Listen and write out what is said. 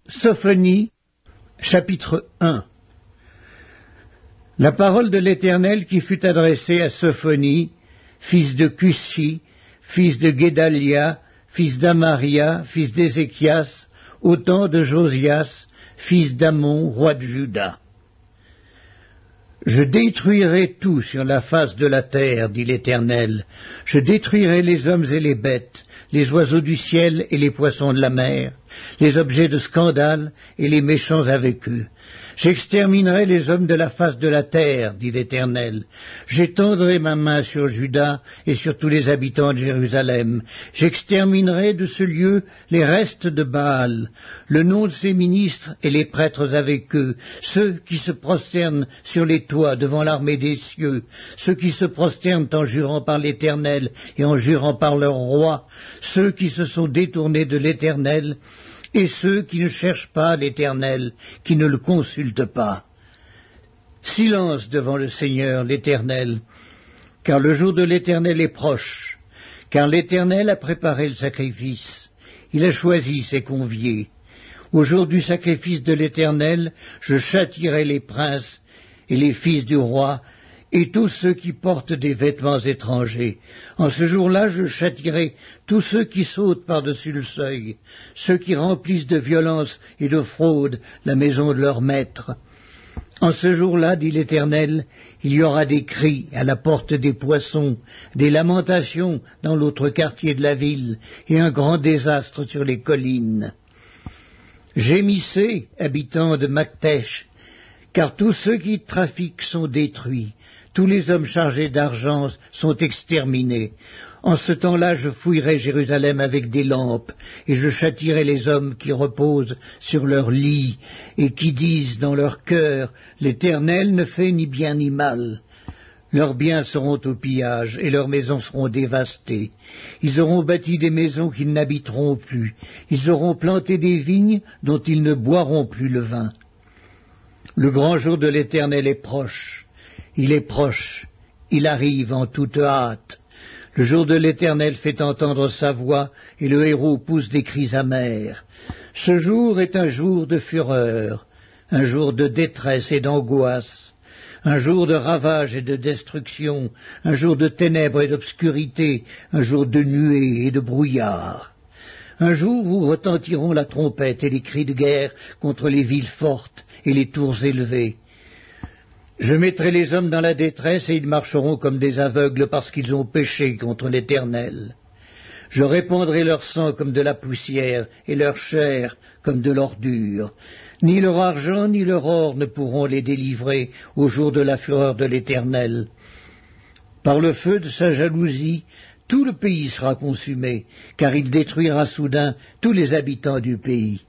Sophonie, chapitre 1. La parole de l'Éternel qui fut adressée à Sophonie, fils de Cushi, fils de Guédalia, fils d'Amaria, fils d'Ézéchias, au temps de Josias, fils d'Amon, roi de Juda. Je détruirai tout sur la face de la terre, dit l'Éternel. Je détruirai les hommes et les bêtes, les oiseaux du ciel et les poissons de la mer, les objets de scandale et les méchants avec eux. J'exterminerai les hommes de la face de la terre, dit l'Éternel. J'étendrai ma main sur Juda et sur tous les habitants de Jérusalem. J'exterminerai de ce lieu les restes de Baal, le nom de ses ministres et les prêtres avec eux, ceux qui se prosternent sur les toits devant l'armée des cieux, ceux qui se prosternent en jurant par l'Éternel et en jurant par leur roi, ceux qui se sont détournés de l'Éternel, et ceux qui ne cherchent pas l'Éternel, qui ne le consultent pas. Silence devant le Seigneur, l'Éternel, car le jour de l'Éternel est proche, car l'Éternel a préparé le sacrifice, il a choisi ses conviés. Au jour du sacrifice de l'Éternel, je châtierai les princes et les fils du roi, et tous ceux qui portent des vêtements étrangers. En ce jour-là, je châtierai tous ceux qui sautent par-dessus le seuil, ceux qui remplissent de violence et de fraude la maison de leur maître. En ce jour-là, dit l'Éternel, il y aura des cris à la porte des poissons, des lamentations dans l'autre quartier de la ville, et un grand désastre sur les collines. Gémissez, habitants de Maktesh, car tous ceux qui trafiquent sont détruits. Tous les hommes chargés d'argent sont exterminés. En ce temps-là, je fouillerai Jérusalem avec des lampes, et je châtierai les hommes qui reposent sur leur lit, et qui disent dans leur cœur, l'Éternel ne fait ni bien ni mal. Leurs biens seront au pillage, et leurs maisons seront dévastées. Ils auront bâti des maisons qu'ils n'habiteront plus. Ils auront planté des vignes dont ils ne boiront plus le vin. Le grand jour de l'Éternel est proche. Il est proche, il arrive en toute hâte. Le jour de l'Éternel fait entendre sa voix, et le héros pousse des cris amers. Ce jour est un jour de fureur, un jour de détresse et d'angoisse, un jour de ravage et de destruction, un jour de ténèbres et d'obscurité, un jour de nuées et de brouillard. Un jour où retentiront la trompette et les cris de guerre contre les villes fortes et les tours élevées. Je mettrai les hommes dans la détresse et ils marcheront comme des aveugles parce qu'ils ont péché contre l'Éternel. Je répandrai leur sang comme de la poussière et leur chair comme de l'ordure. Ni leur argent ni leur or ne pourront les délivrer au jour de la fureur de l'Éternel. Par le feu de sa jalousie, tout le pays sera consumé, car il détruira soudain tous les habitants du pays.